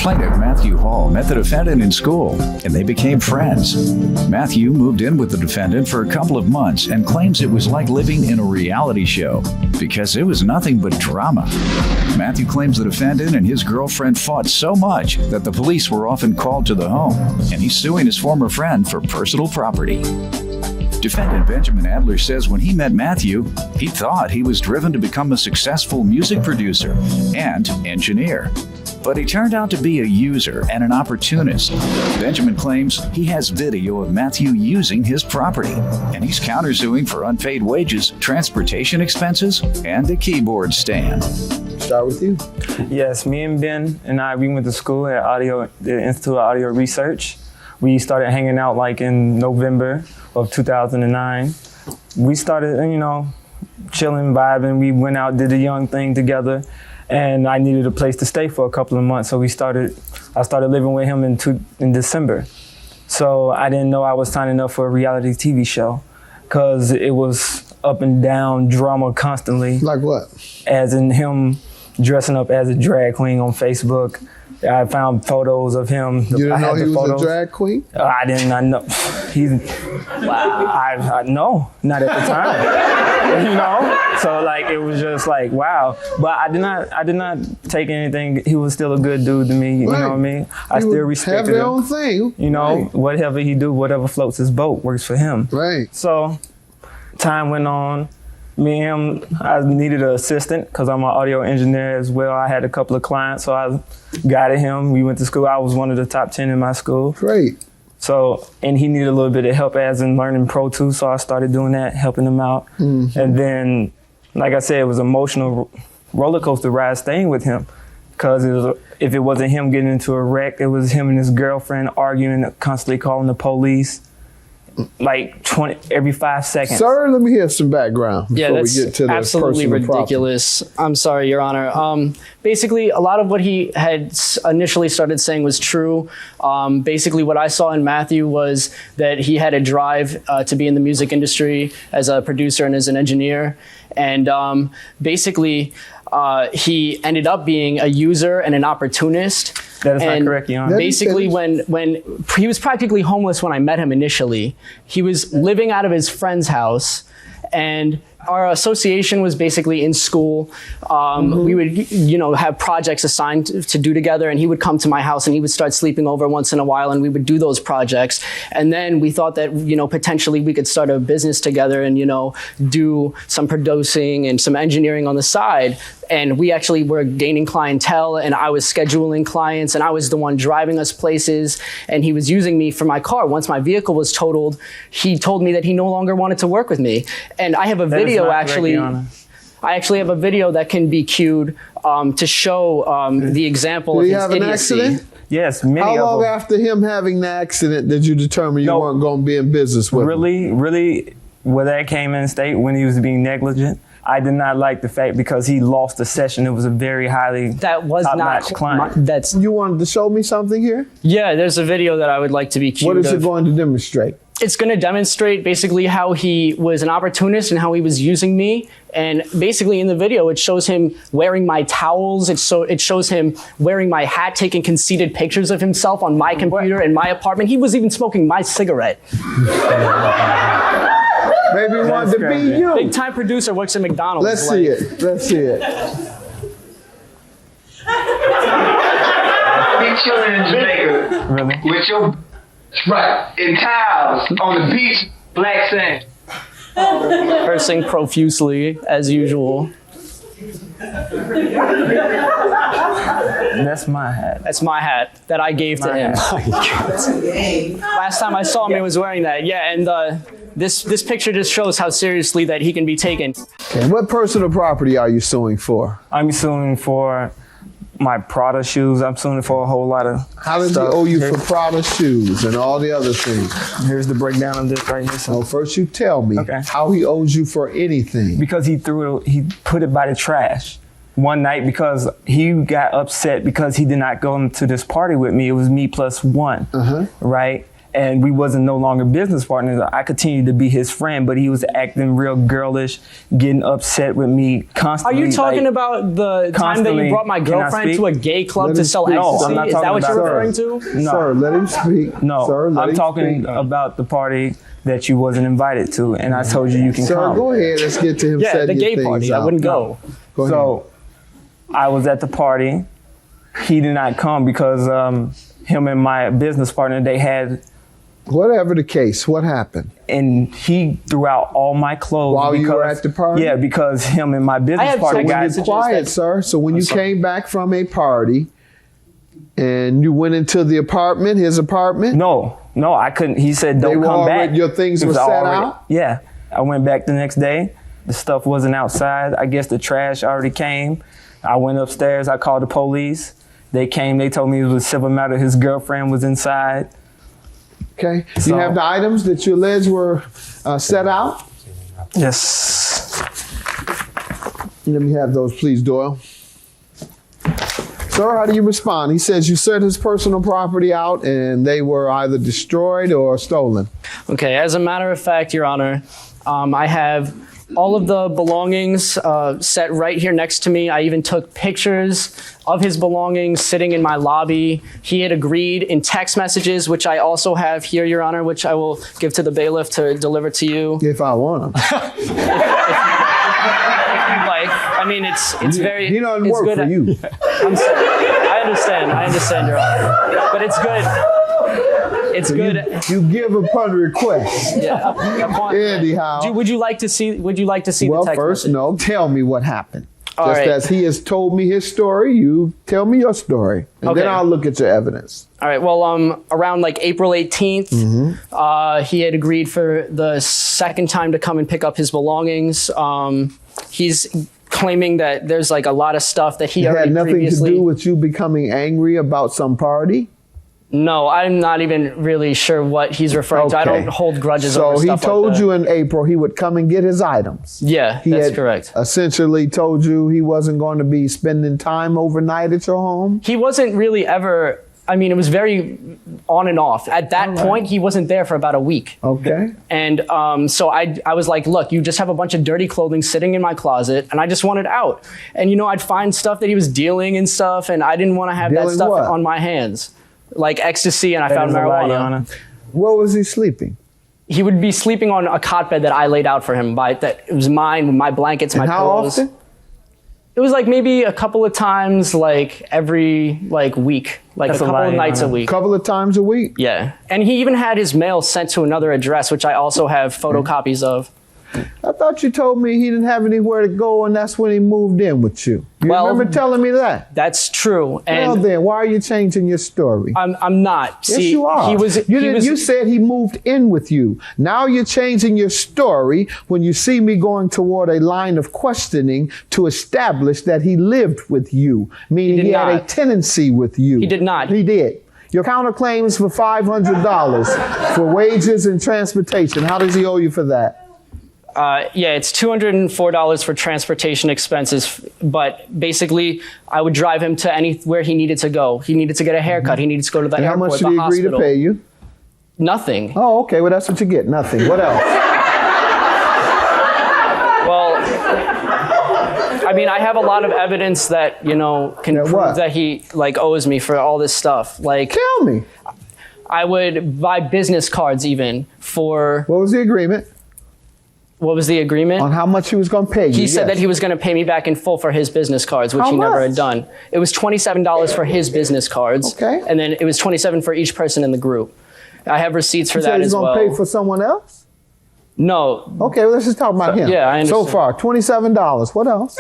Plaintiff Matthew Hall met the defendant in school, and they became friends. Matthew moved in with the defendant for a couple of months and claims it was like living in a reality show because it was nothing but drama. Matthew claims the defendant and his girlfriend fought so much that the police were often called to the home, and he's suing his former friend for personal property. Defendant Benjamin Adler says when he met Matthew, he thought he was driven to become a successful music producer and engineer. But he turned out to be a user and an opportunist. Benjamin claims he has video of Matthew using his property, and he's countersuing for unpaid wages, transportation expenses, and a keyboard stand. Start with you. Yes, me and Ben and we went to school at the Institute of Audio Research. We started hanging out like in November of 2009. We started, chilling, vibing. We went out, did the young thing together. And I needed a place to stay for a couple of months, so I started living with him in December. So I didn't know I was signing up for a reality TV show, because it was up and down drama constantly. Like what? As in him dressing up as a drag queen on Facebook. I found photos of him. You didn't know he was a drag queen? I did not know. Wow. No, not at the time. So like it was just like wow. But I did not take anything. He was still a good dude to me. You know what I mean? I still respected him. Have their own thing. Whatever he do, whatever floats his boat works for him. Right. So time went on. Me and him, I needed an assistant because I'm an audio engineer as well. I had a couple of clients, so I guided him. We went to school. I was one of the top 10 in my school. Great. So, and he needed a little bit of help as in learning Pro Tools, so I started doing that, helping him out. Mm-hmm. And then, like I said, it was an emotional roller coaster ride staying with him, because if it wasn't him getting into a wreck, it was him and his girlfriend arguing, constantly calling the police. Like every 5 seconds. Sir, let me hear some background before we get to the absolutely ridiculous. I'm sorry, Your Honor. Basically, a lot of what he had initially started saying was true. Basically, what I saw in Matthew was that he had a drive to be in the music industry as a producer and as an engineer. And basically, he ended up being a user and an opportunist. That is not correct, Your Honor. Basically, when he was practically homeless when I met him initially, he was living out of his friend's house, and our association was basically in school. We would, have projects assigned to do together, and he would come to my house and he would start sleeping over once in a while, and we would do those projects. And then we thought that, potentially we could start a business together and, do some producing and some engineering on the side. And we actually were gaining clientele, and I was scheduling clients, and I was the one driving us places, and he was using me for my car. Once my vehicle was totaled, he told me that he no longer wanted to work with me. And I have a video actually. I actually have a video that can be cued to show the example of his idiocy. Did he have an accident? Yes, many of them. How long after him having the accident did you determine you weren't going to be in business with him? Really, where that came in state, when he was being negligent, I did not like the fact because he lost the session. It was a very highly top-notch client. You wanted to show me something here? Yeah, there's a video that I would like to be cued. What is it going to demonstrate? It's going to demonstrate basically how he was an opportunist and how he was using me. And basically in the video, it shows him wearing my towels. It shows him wearing my hat, taking conceited pictures of himself on my computer in my apartment. He was even smoking my cigarette. Maybe he wanted to be you. Big time producer, works at McDonald's. Let's see it. Let's see it. Picture in Jamaica. Really? With your in towels on the beach, black sand. Cursing profusely as usual. That's my hat. That's my hat that I gave to him. Last time I saw him, he was wearing that. Yeah, and this picture just shows how seriously that he can be taken. And what personal property are you suing for? I'm suing for my Prada shoes. I'm suing for a whole lot of How does he owe you for Prada shoes and all the other things? Here's the breakdown of this right here. So first you tell me how he owes you for anything. Because he put it by the trash one night because he got upset because he did not go to this party with me. It was me plus one, right? and we wasn't no longer business partners. I continued to be his friend, but he was acting real girlish, getting upset with me constantly. Are you talking about the time that you brought my girlfriend to a gay club to sell ecstasy? No, I'm not Is that what you're referring to? No. Sir, let him speak. No, Sir, let I'm him talking speak. about the party that you wasn't invited to, and I told you can Sir, come. go ahead. Let's get to him Yeah, setting the your gay things party. out. I wouldn't go. Go ahead. So I was at the party. He did not come because him and my business partner, they had. Whatever the case, what happened? And he threw out all my clothes. While you were at the party? Yeah, because him and my business partner got. You're quiet, sir. So when you came back from a party and you went into the apartment, his apartment? No, I couldn't. He said, don't come back. Your things It were was set already- out? Yeah. I went back the next day. The stuff wasn't outside. I guess the trash already came. I went upstairs. I called the police. They came. They told me it was a civil matter. His girlfriend was inside. Okay. So- You have the items that you alleged were set out? Yes. Let me have those, please, Doyle. Sir, how do you respond? He says you set his personal property out and they were either destroyed or stolen. Okay, as a matter of fact, Your Honor, I have all of the belongings set right here next to me. I even took pictures of his belongings sitting in my lobby. He had agreed in text messages, which I also have here, Your Honor, which I will give to the bailiff to deliver to you. If I want them. Like, I mean, it's very. He doesn't it's work good. for you. I'm sorry. I understand, Your Honor. But it's good. It's good. You give upon request. Yeah. Anyhow. Would you like to see? Would you like to see Well, the text first, message? no. Tell me what happened. All Just right. as he has told me his story, you tell me your story, and Okay. then I'll look at your evidence. All right. Well, around like April 18th, he had agreed for the second time to come and pick up his belongings. He's claiming that there's like a lot of stuff that he It already had nothing previously. to do with you becoming angry about some party. No, I'm not even really sure what he's referring to. I don't hold grudges over So he stuff told like that. you in April he would come and get his items. Yeah, He that's had correct. essentially told you he wasn't going to be spending time overnight at your home. He wasn't really ever. I mean, it was very on and off. At that point, he wasn't there for about a week. Okay. And so I was like, look, you just have a bunch of dirty clothing sitting in my closet, and I just want it out. And, you know, I'd find stuff that he was dealing and stuff, and I didn't want to have that Dealing stuff what? on my hands. Like ecstasy, and I found That is a lie, Your marijuana. Honor. Where was he sleeping? He would be sleeping on a cot bed that I laid out for him. That it was mine, with my blankets, my And how pillows. often? It was like maybe a couple of times, like every week, like That's a a couple lie, of Your nights a Honor. week. Couple of times a week? Yeah, and he even had his mail sent to another address, which I also have photocopies of. I thought you told me he didn't have anywhere to go and that's when he moved in with you. You Well, remember telling me that? That's true, Well and then, why are you changing your story? I'm not. Yes, See, you are. You said he moved in with you. Now you're changing your story when you see me going toward a line of questioning to establish that he lived with you, meaning did he had a not. tenancy with you. He did not. He did. Your counterclaims for $500 for wages and transportation. How does he owe you for that? Yeah, it's $204 for transportation expenses, but basically I would drive him to anywhere he needed to go. He needed to get a haircut. He needed to go to the And how airport, much the did he agree hospital. to pay you? Nothing. Oh, okay. Well, that's what you get. Nothing. What else? Well, I mean, I have a lot of evidence that, you know, can Yeah, prove what? that he owes me for all this stuff. Like, Tell me. I would buy business cards even for, What was the agreement what was the agreement? on how much he was going to pay you? He said Yes. that he was going to pay me back in full for his business cards, which How he never much? had done. It was $27 for his business cards. Okay. And then it was $27 for each person in the group. I have receipts for He said that he's as going well. to pay for someone else? No, Okay, well, let's just talk about him. yeah, I So understand. far, $27. What else?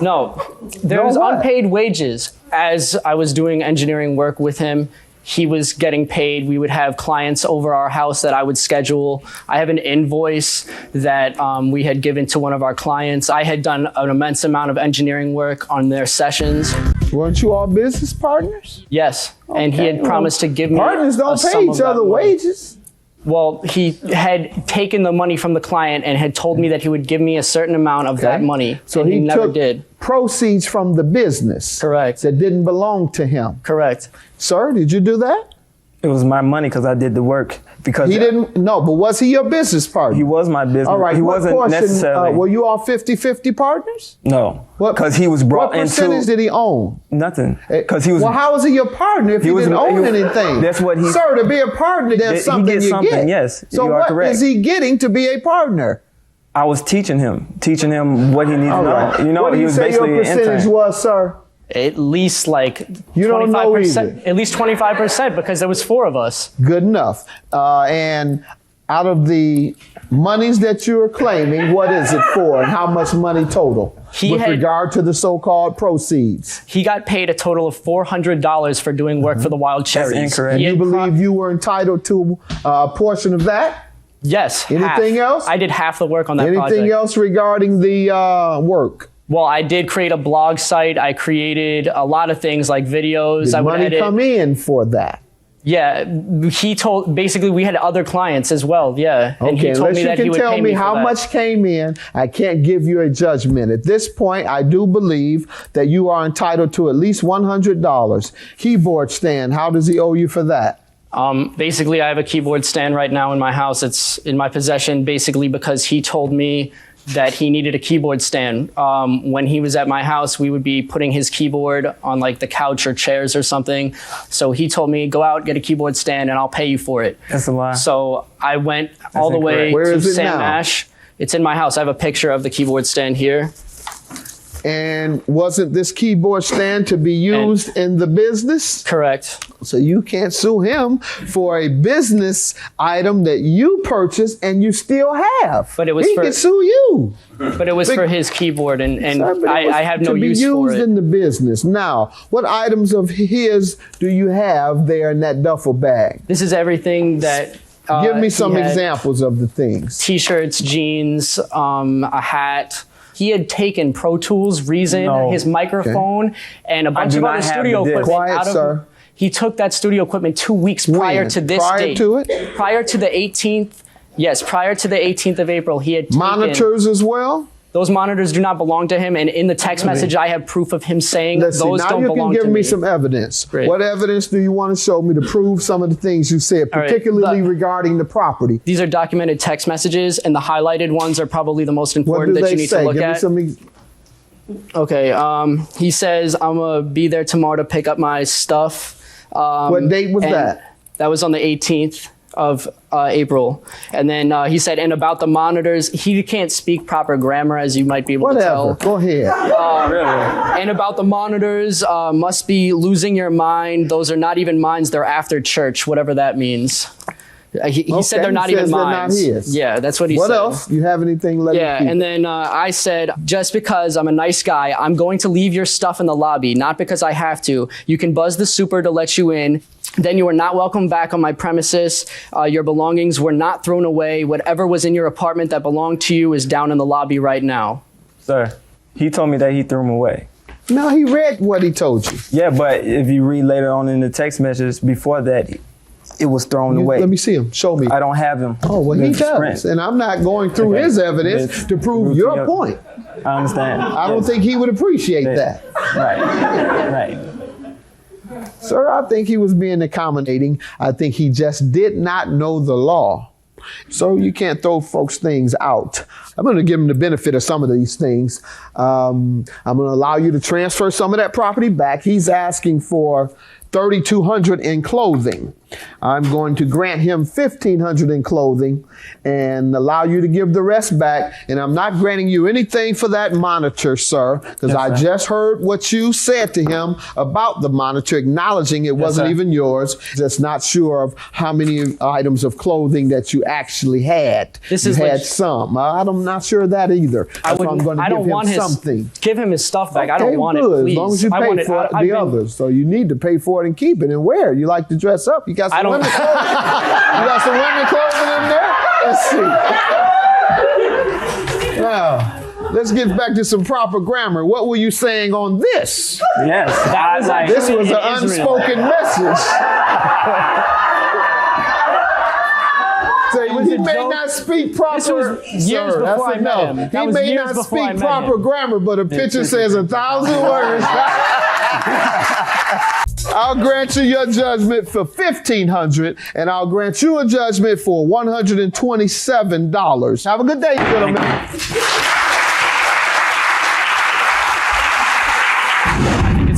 no. There No was what? unpaid wages. As I was doing engineering work with him, he was getting paid. We would have clients over our house that I would schedule. I have an invoice that we had given to one of our clients. I had done an immense amount of engineering work on their sessions. Weren't you all business partners? Yes, and he had Okay, promised to give me Partners a don't sum pay of each that other money. wages. Well, he had taken the money from the client and had told me that he would give me a certain amount of that Okay. money, So and he never took did. proceeds from the business Correct. that didn't belong to him. Correct. Sir, did you do that? It was my money because I did the work. Because He didn't, no, but was he your business partner? he was my business. All right, He what wasn't portion, necessarily. were you all 50-50 partners? No, because he was brought What percentage into did he own? nothing. Because he was. Well, how was he your partner if he didn't own anything? That's what he. Sir, to be a partner, there's He something gets you something, get. yes, So you are what correct. is he getting to be a partner? I was teaching him what he needed All to know. right. You know, what do he you was say basically your an percentage intern. was, sir? At least like You don't know 25%. either. At least 25% because there was 4 of us. Good enough. And out of the monies that you're claiming, what is it for and how much money total with regard to the so-called proceeds? He got paid a total of $400 for doing work for the Wild Cherries. incorrect. You believe you were entitled to a portion of that? Yes. Anything half. else? I did half the work on that project. Anything else regarding the work? Well, I did create a blog site. I created a lot of things like videos. Did I would money edit. come in for that? Yeah, he told, basically we had other clients as well, yeah. And he Okay, told unless me you that he can would tell pay me for how that. much came in, I can't give you a judgment. At this point, I do believe that you are entitled to at least $100. Keyboard stand, how does he owe you for that? Basically, I have a keyboard stand right now in my house. It's in my possession basically because he told me that he needed a keyboard stand. When he was at my house, we would be putting his keyboard on like the couch or chairs or something. So he told me, go out, get a keyboard stand, and I'll pay you for it. That's a lie. So I went all the way incorrect. Where to is it Sam now? Ash. It's in my house. I have a picture of the keyboard stand here. And wasn't this keyboard stand to be used in the business? Correct. So you can't sue him for a business item that you purchased and you still have. But it was he for- can sue you. But it was for his keyboard, and Sir, but it was I have no to be use for used it. in the business. Now, what items of his do you have there in that duffel bag? This is everything that. Give me he some had. examples of the things. T-shirts, jeans, a hat. He had taken Pro Tools, Reason, No. his microphone, and a bunch do of not other have studio the disc. equipment Quiet, out of. sir. He took that studio equipment 2 weeks prior When? to this Prior date. to it? Prior to the 18th. Yes, prior to the 18th of April, he had taken. Monitors as well? Those monitors do not belong to him, and in the text message, I have proof of him saying Let's see. those Now don't you belong can give to me me. some evidence. Great. What evidence do you want to show me to prove some of the things you said, All right. particularly regarding the property? These are documented text messages, and the highlighted ones are probably the most What important do that they you need say? to look Give me at. some. Okay, he says, I'm going to be there tomorrow to pick up my stuff. What date was and that? That was on the 18th of April. And then he said, and about the monitors, he can't speak proper grammar, as you might be able to Whatever. tell. Go ahead. And about the monitors, must be losing your mind. Those are not even mines, they're after church, whatever that means. He said they're not he even says they're mines. not his. Yeah, that's what he What said. else? You have anything left? Yeah, and then I said, just because I'm a nice guy, I'm going to leave your stuff in the lobby, not because I have to. You can buzz the super to let you in. Then you are not welcome back on my premises. Your belongings were not thrown away. Whatever was in your apartment that belonged to you is down in the lobby right now. Sir, he told me that he threw them away. No, he read what he told you. Yeah, but if you read later on in the text message before that, it was thrown away. Let me see him. Show me. I don't have them. Oh, well, he It's does. sprint. And I'm not going through Okay. his evidence It's to prove your point. I understand. I don't think he would appreciate that. Right. Sir, I think he was being accommodating. I think he just did not know the law. So you can't throw folks' things out. I'm going to give him the benefit of some of these things. I'm going to allow you to transfer some of that property back. He's asking for $3,200 in clothing. I'm going to grant him $1,500 in clothing and allow you to give the rest back. And I'm not granting you anything for that monitor, sir, because I just heard what you said to him about the monitor, acknowledging it wasn't sir. even yours. Just not sure of how many items of clothing that you actually had. This you is had like- I'm not sure of that either. I So I'm going to I give don't him want his, something. give him his stuff back. I Okay, don't want good. it, please. As long as you I want pay it. for I've the been- others. So you need to pay for it and keep it and wear it. You like to dress up. You got some I don't- women clothing? You got some women clothing in there? Let's see. Now, let's get back to some proper grammar. What were you saying on this? Yes. That was actually This was in an Israel. unspoken message. So he a may joke. not speak proper. This was years Sir, that's before I met enough. him. That He was may years not before I speak met proper him. grammar, but a picture says 1,000 words. I'll grant you your judgment for $1,500, and I'll grant you a judgment for $127. Have a good day, gentlemen.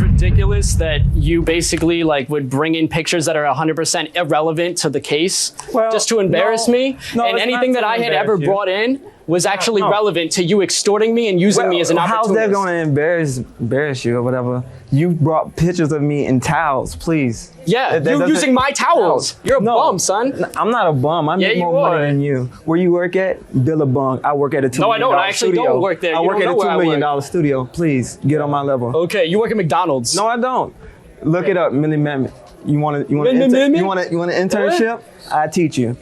Ridiculous that you basically like would bring in pictures that are 100% irrelevant to the case just to embarrass me, and anything that I had ever brought in was actually relevant to you extorting me and using me as an opportunist. How's that going to embarrass you or whatever? You brought pictures of me in towels, please. Yeah, you using my towels. You're a bum, son. I'm not a bum. I make more money than you. Where you work at? Billabong. I work at a $2 million studio. No, I don't. I actually don't work there. I work at a $2 million studio. Please, get on my level. Okay, you work at McDonald's. No, I don't. Look it up, Millie Mammoth. You want an internship? I teach you.